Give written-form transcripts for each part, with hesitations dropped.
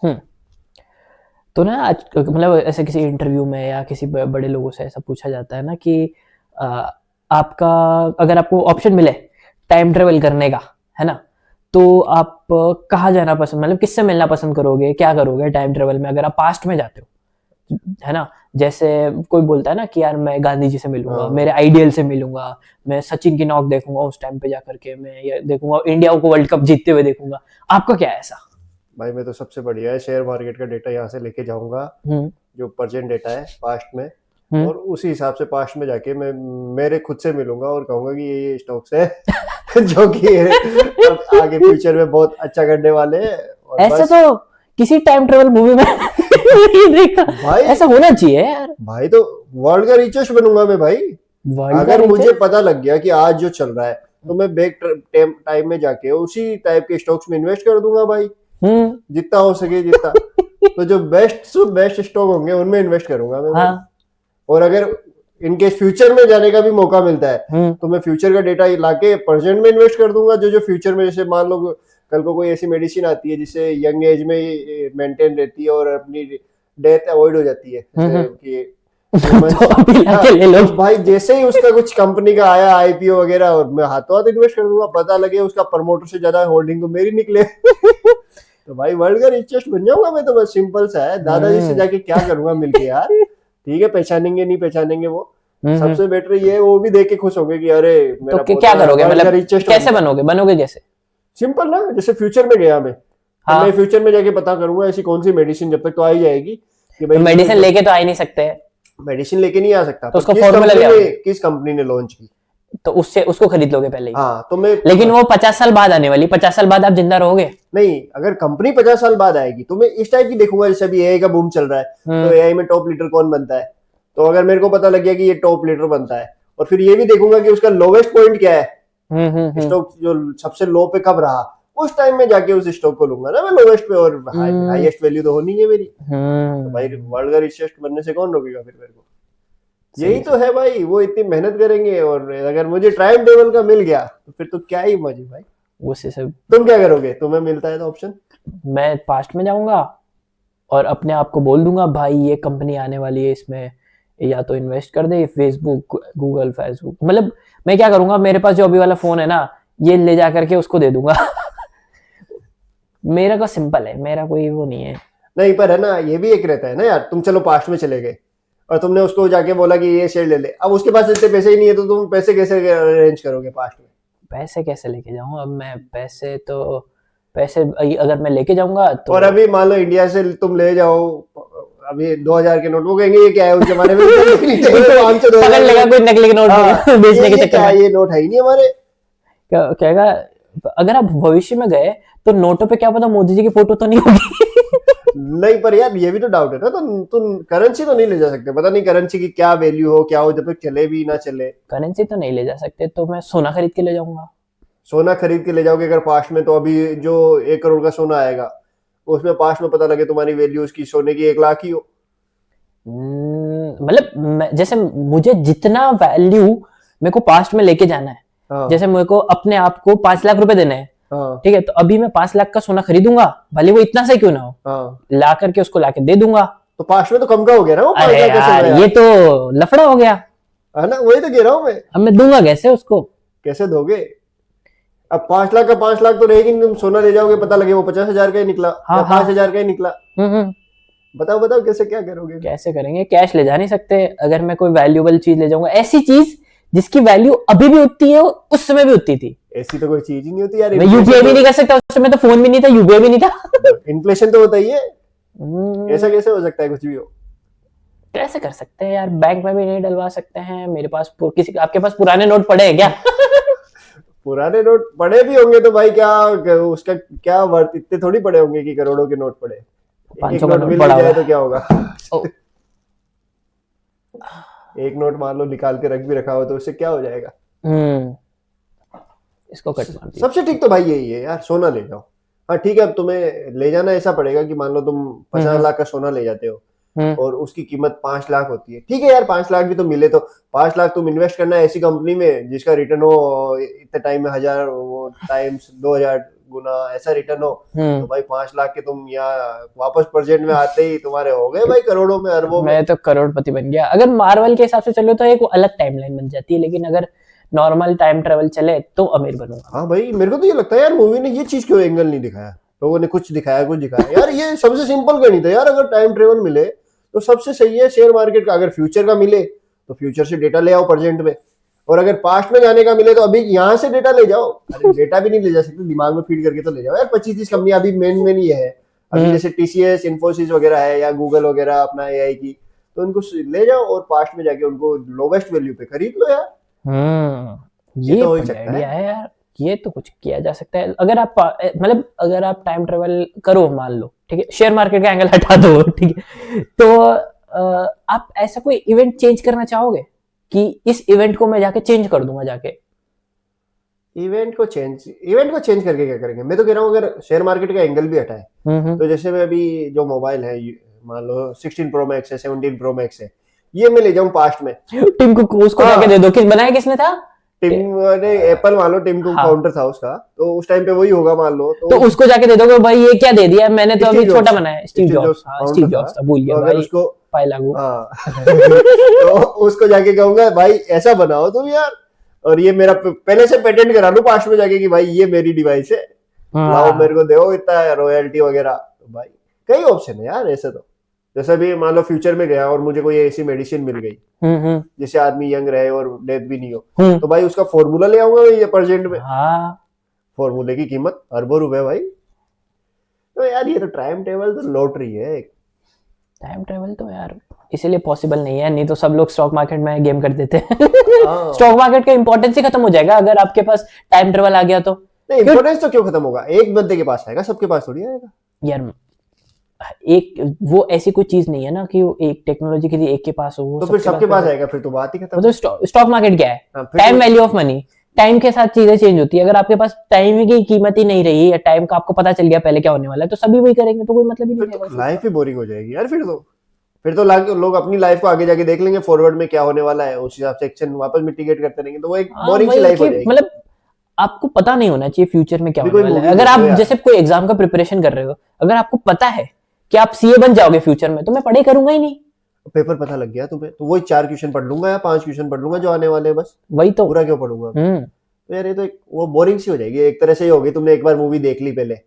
हम्म। तो ना आज मतलब ऐसे किसी इंटरव्यू में या किसी बड़े लोगों से ऐसा पूछा जाता है ना कि आ, आपका अगर आपको ऑप्शन मिले टाइम ट्रेवल करने का, है ना, तो आप कहाँ जाना पसंद, मतलब किससे मिलना पसंद करोगे, क्या करोगे टाइम ट्रेवल में अगर आप पास्ट में जाते हो, है ना। जैसे कोई बोलता है ना कि यार मैं गांधी जी से मिलूंगा, हाँ मेरे आइडियल से मिलूंगा, मैं सचिन की नॉक देखूंगा उस टाइम पे जा करके, मैं ये देखूंगा इंडिया को वर्ल्ड कप जीतते हुए देखूंगा। आपका क्या है ऐसा? भाई, मैं तो सबसे बढ़िया है शेयर मार्केट का डेटा यहाँ से लेके जाऊंगा, हम्म। जो प्रेजेंट डेटा है पास्ट में। हम्म। और उसी हिसाब से पास्ट में जाके मैं मेरे खुद से मिलूंगा और कहूंगा कि ये स्टॉक्स है जो कि अब आगे फ्यूचर में बहुत अच्छा करने वाले हैं। और ऐसा बस तो किसी टाइम ट्रेवल मूवी में नहीं देखा। भाई, ऐसा होना चाहिए यार। भाई तो वर्ल्ड का रिचेस्ट बनूंगा मैं भाई। वर्ल्ड का अगर मुझे रिचेस्ट। पता लग गया कि आज जो चल रहा है, तो मैं बैक टाइम में जाके उसी टाइप के स्टॉक्स में इन्वेस्ट कर दूंगा भाई, हम्म। जितना हो सके जितना। तो जो बेस्ट स्टॉक होंगे उनमें इन्वेस्ट करूंगा मैं भाई। हाँ। और अगर इनकेस फ्यूचर में जाने का भी मौका मिलता है, हम्म। तो मैं फ्यूचर का डेटा लाके प्रेजेंट में इन्वेस्ट कर दूंगा। जो जो फ्यूचर में, जैसे मान लो कल को कोई ऐसी मेडिसिन आती है जिससे यंग एज में मेंटेन रहती है और अपनी डेथ अवॉइड हो जाती है, जैसे हम्म। कि तो ह्यूमंस। अभी हाँ, लाके ले लो। तो भाई जैसे ही उसका कुछ कंपनी का आया आईपीओ वगैरह, और मैं हाथों हाथ इन्वेस्ट कर दूंगा, पता लगे उसका प्रमोटर से ज्यादा होल्डिंग तो मेरी निकले तो भाई वर्ल्ड का रिचेस्ट बन जाऊंगा मैं। तो बस सिंपल सा है, दादाजी से हम्म। जाके क्या करूंगा मिलके यार। ठीक है, पहचानेंगे नहीं पहचानेंगे वो, हम्म। सबसे बेटर ये है, वो भी देख के खुश होंगे कि अरे तो मेरा क्या पोता करोगे, वर्ल्ड का मतलब रिचेस्ट बन कैसे गया। बनोगे, बनोगे कैसे? सिंपल ना, जैसे फ्यूचर में गया मैं, तो मैं हाँ। फ्यूचर में जाके पता करूंगा ऐसी कौन सी मेडिसिन, जब तक तो आ ही जाएगी कि तो भाई जो मेडिसिन लेके तो आ ही नहीं सकते, मेडिसिन लेके नहीं आ सकता, तो पर उसका फॉर्मूला ले आओगे। किस कंपनी ने लॉन्च की। तो उससे उसको खरीद लोगे पहले ही। हाँ तो मैं लेकिन वो 50 साल बाद आने वाली, 50 साल बाद आप जिंदा रहोगे। नहीं, अगर कंपनी 50 साल बाद आएगी तो मैं इस टाइप की देखूंगा, जैसे अभी एआई का बूम चल रहा है, तो हम्म। एआई में टॉप लीडर कौन बनता है। तो अगर मेरे को पता लग गया कि ये टॉप लीडर बनता है, और फिर ये भी देखूंगा कि उसका लोवेस्ट पॉइंट क्या है, हम्म। स्टॉक जो सबसे लो पे कब रहा, उस टाइम में जाके उस स्टॉक को लूंगा ना मैं लोवेस्ट पे, और हम्म। हाईएस्ट वैल्यू तो होनी है मेरी। तो भाई हम्म। वर्ल्ड का रिचेस्ट बनने से कौन रोकेगा फिर मेरे को। यही सही तो सही। है भाई, वो इतनी मेहनत करेंगे, और अगर मुझे टाइम टेबल का मिल गया तो फिर तो क्या ही मजे भाई। उसी से। तुम क्या करोगे, तुम्हें मिलता है तो ऑप्शन। मैं पास्ट में जाऊंगा और अपने आप को बोल दूंगा भाई ये कंपनी आने वाली है, इसमें या तो इन्वेस्ट कर दे, फेसबुक, गूगल, फेसबुक, मतलब मैं क्या करूंगा, मेरे पास जो अभी वाला फोन है ना, ये ले जा करके उसको दे दूंगा। मेरा का सिंपल है, मेरा कोई वो नहीं है। नहीं, पर है ना, ये भी एक रहता है ना यार, तुम चलो पास्ट में चले गए और तुमने उसको जाके बोला कि ये शेयर ले ले, अब उसके पास इतने पैसे ही नहीं है, तो तुम पैसे कैसे अरेंज करोगे पास्ट में। पैसे कैसे लेके जाऊं अब मैं, पैसे अगर मैं लेके जाऊंगा तो। और अभी मान लो इंडिया से तुम ले जाओ अभी 2000 के नोट, वो कहेंगे ये क्या है, उस जमाने में तो नहीं थे, 500 पकड़ 2000 लेगा कोई नकली नोट बेचने के ये चक्कर क्या में। है, ये नोट है ही नहीं हमारे। कहेगा अगर आप भविष्य में गए तो नोटों पे क्या पता मोदी जी की फोटो तो नहीं होगी। नहीं, पर यार ये भी तो डाउट है ना, तो तुम करेंसी तो नहीं ले जा सकते, पता नहीं करेंसी की क्या वैल्यू हो क्या हो, जब तक चले भी ना चले। करेंसी तो नहीं ले जा सकते, तो मैं सोना खरीद के ले जाऊंगा। सोना खरीद के ले जाओगे अगर पास्ट में, तो अभी जो 1 करोड़ का सोना आएगा, उसमें पास्ट में पता लगे तुम्हारी वैल्यू उसकी सोने की 1 लाख ही हो। मतलब जैसे मुझे जितना वैल्यू मेरे को पास्ट में लेके जाना है, हाँ जैसे मेरे को अपने आप को 5 लाख रुपए देने हैं, हाँ ठीक है, तो अभी मैं 5 लाख का सोना खरीदूंगा, भले वो इतना सा क्यों ना हो, हाँ। ला करके उसको लाके दे दूंगा। तो पास्ट में तो कम का हो गया ना वो, 5 अरे लाख कैसे हो यार गया ये यार? तो लफड़ा हो गया। है ना, वही तो कह रहा हूँ मैं। अब मैं दूंगा कैसे उसको? कैसे दोगे? अब 5 लाख का 5 लाख तो रहेगी नहीं, तुम सोना ले जाओगे, पता लगे वो 50,000 का ही निकला हाँ या हाँ। 5,000 का ही निकला। हम्म। बताओ बताओ कैसे क्या करोगे। कैसे करेंगे, कैश ले जा नहीं सकते। अगर मैं कोई वैल्यूएबल चीज ले जाऊंगा, ऐसी चीज जिसकी वैल्यू अभी भी उतनी है, उस समय भी उतनी थी। ऐसी तो कोई चीज ही नहीं होती यार, मैं यूपीआई भी नहीं कर सकता, उस समय तो फोन भी नहीं था, यूपीआई भी नहीं था। इन्फ्लेशन तो होता ही है। ऐसा हम्म, कैसे हो सकता है, कुछ भी हो। कैसे कर सकते हैं यार, बैंक में भी नहीं डलवा सकते हैं। मेरे पास किसी आपके पास पुराने नोट पड़े हैं क्या? पुराने नोट पड़े भी होंगे तो भाई क्या, उसका क्या वर्थ, इतने थोड़ी पड़े होंगे कि करोड़ों के नोट पड़े। एक 500 का नोट नोट मिल भी पड़ा जाए हुआ तो क्या होगा। है। एक नोट मान लो निकाल के रख भी रखा हो तो उससे क्या हो जाएगा। हम्म। इसको कट मार दिया। सबसे ठीक तो भाई यही है यार, सोना ले जाओ। हाँ ठीक है, अब तुम्हें ले जाना ऐसा पड़ेगा कि मान लो तुम 50 लाख का सोना ले जाते हो, हम्म। और उसकी कीमत 5 लाख होती है। ठीक है यार, 5 लाख भी तो मिले, तो 5 लाख तुम इन्वेस्ट करना है ऐसी कंपनी में जिसका रिटर्न हो इतने टाइम में 1000 टाइम्स 2000 गुना ऐसा रिटर्न हो, तो भाई 5 लाख के तुम यहाँ वापस प्रेजेंट में आते ही तुम्हारे हो गए भाई करोड़ों में, अरबों में। मैं तो करोड़पति बन गया। अगर मार्वल के हिसाब से चलो तो एक अलग टाइमलाइन बन जाती है, लेकिन अगर नॉर्मल टाइम ट्रेवल चले तो अमीर बनूंगा। हाँ भाई, मेरे को तो ये लगता है यार मूवी ने ये चीज क्यों एंगल नहीं दिखाया, लोगों ने कुछ दिखाया यार, ये सबसे सिंपल गणित है यार। अगर टाइम ट्रेवल मिले तो सबसे सही है शेयर मार्केट का, अगर फ्यूचर का मिले तो फ्यूचर से डेटा ले आओ प्रेजेंट में, और अगर पास्ट में जाने का मिले तो अभी यहाँ से डेटा ले जाओ। अरे डेटा भी नहीं ले जा सकते, दिमाग में फीड करके तो ले जाओ यार। 25-30 कंपनी अभी मेन ये है, अभी जैसे TCS, इन्फोसिस वगैरह है, या गूगल वगैरह अपना AI की, तो उनको ले जाओ और पास्ट में जाके उनको लोवेस्ट वैल्यू पे खरीद लो यार। ये तो हो ही बढ़िया सकता आइडिया है यार, ये तो कुछ किया जा सकता है। अगर आप मतलब अगर आप टाइम ट्रेवल करो मान लो, ठीक है, शेयर मार्केट का एंगल हटा दो, ठीक है, तो आप ऐसा कोई इवेंट चेंज करना चाहोगे कि इस इवेंट को मैं जाके चेंज कर दूंगा जाके? इवेंट को चेंज करके क्या करेंगे? मैं तो कह रहा हूँ अगर शेयर मार्केट का एंगल भी हटाए, तो जैसे मैं अभी जो मोबाइल है मान लो 16 Pro Max है, 17 Pro Max है, ये मैं ले जाऊं पास्ट में, टिम कुक उसको हाँ। जाके दे दो। बनाया किसने था? टिम ने एप्पल मान लो, टिम कुक हाँ। फाउंडर था उसका, तो उस टाइम पे वही होगा मान लो, तो उसको जाके दे दो कि भाई ये क्या दे दिया, मैंने तो अभी स्टीव छोटा जॉब्स। बनाया है। स्टीव जॉब्स, हाँ स्टीव जॉब्स था, भूल गया तो अगर भाई, उसको पाई लागू। हाँ तो उसको जाके कहूंगा भाई ऐसा बनाओ तुम यार, और ये मेरा पहले से पेटेंट करा लूं पास्ट में जाके कि भाई ये मेरी डिवाइस है, लाओ मेरे को दो इतना रॉयल्टी वगैरह। तो भाई कई ऑप्शन है यार ऐसे तो। जैसे भी मान लो फ्यूचर में गया और मुझे कोई ऐसी मेडिसिन मिल गई जिससे आदमी यंग रहे और डेथ भी नहीं हो, तो भाई उसका फॉर्मूला ले आऊंगा ये प्रेजेंट में। फॉर्मूले की कीमत अरबों रुपए भाई। तो यार ये तो टाइम ट्रेवल तो लॉटरी है। टाइम ट्रेवल तो यार इसीलिए पॉसिबल नहीं है, नहीं तो सब लोग स्टॉक मार्केट में गेम कर देते हैं। स्टॉक मार्केट का इंपॉर्टेंस ही खत्म हो जाएगा अगर आपके पास टाइम ट्रेवल आ गया तो। नहीं, इंपॉर्टेंस तो क्यों खत्म होगा? एक बंदे के पास आएगा, सबके पास थोड़ी आएगा यार। एक वो ऐसी कोई चीज नहीं है ना कि वो एक टेक्नोलॉजी के लिए एक के पास हो, तो फिर सबके पास आएगा, फिर तो बात ही खत्म। तो स्टॉक मार्केट क्या है? Time value of money. Time के साथ चीजें चेंज होती है। अगर आपके पास टाइम की कीमत ही नहीं रही या टाइम का आपको पता चल गया पहले क्या होने वाला है, तो सभी वही करेंगे, तो कोई मतलब ही नहीं है। लाइफ ही बोरिंग हो जाएगी यार फिर तो लोग अपनी लाइफ को आगे जाके देख लेंगे, फॉरवर्ड में क्या होने वाला है, उस हिसाब से एक्शन वापस मिटिगेट करते रहेंगे, तो वो एक बोरिंग सी लाइफ हो जाएगी। मतलब आपको पता नहीं होना चाहिए फ्यूचर में क्या होने वाला है। अगर आप जैसे कोई एग्जाम का प्रिपरेशन कर रहे हो, अगर आपको पता है कि आप CA बन जाओगे फ्यूचर में, तो मैं पढ़ाई करूंगा ही नहीं। पेपर पता लग गया तुम्हें, तो वही 4 क्वेश्चन पढ़ लूंगा या 5 क्वेश्चन पढ़ लूंगा जो आने वाले हैं, बस वही तो पूरा क्यों पढ़ूंगा। तो यार ये तो वो बोरिंग सी हो जाएगी एक तरह से ही होगी। तुमने एक बार मूवी देख ली पहले,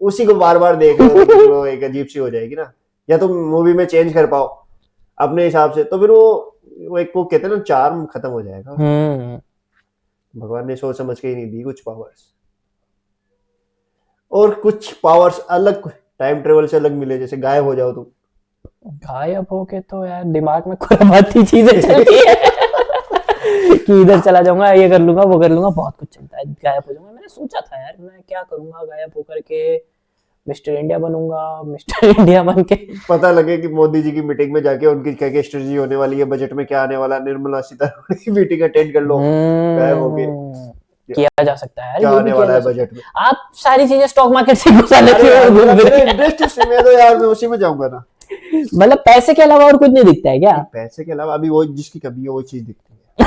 उसी को बार बार देख लो, वो एक अजीब सी हो जाएगी ना। या तुम मूवी में चेंज कर पाओ अपने हिसाब से, तो फिर वो एक वो कहते हैं ना, चार्म खत्म हो जाएगा। भगवान ने सोच समझ के ही नहीं दी कुछ पावर्स, और कुछ पावर्स अलग टाइम ट्रेवल से अलग मिले, जैसे गायब हो जाओ तुम। गायब हो के तो यार दिमाग में खुराफाती चीजें चलती है कि इधर चला जाऊंगा, ये कर लूंगा, वो कर लूंगा, बहुत कुछ चलता है। गायब हो जाऊंगा, मैंने सोचा था यार मैं क्या करूंगा गायब होकर के, मिस्टर इंडिया बनूंगा, मिस्टर इंडिया बन के पता लगे कि मोदी जी की मीटिंग में जाके उनकी क्या क्या स्ट्रेटजी होने वाली है, बजट में क्या आने वाला, निर्मला सीतारमण की मीटिंग अटेंड कर लो, गायब हो गए। किया जा सकता है क्या आने वाला है बजट में। आप सारी चीजें स्टॉक मार्केट से घुसा लेते हो। इंटरेस्ट में तो यार मैं उसी में जाऊंगा ना। मतलब पैसे के अलावा और कुछ नहीं दिखता है क्या? पैसे के अलावा अभी वो जिसकी कभी है वो चीज दिखती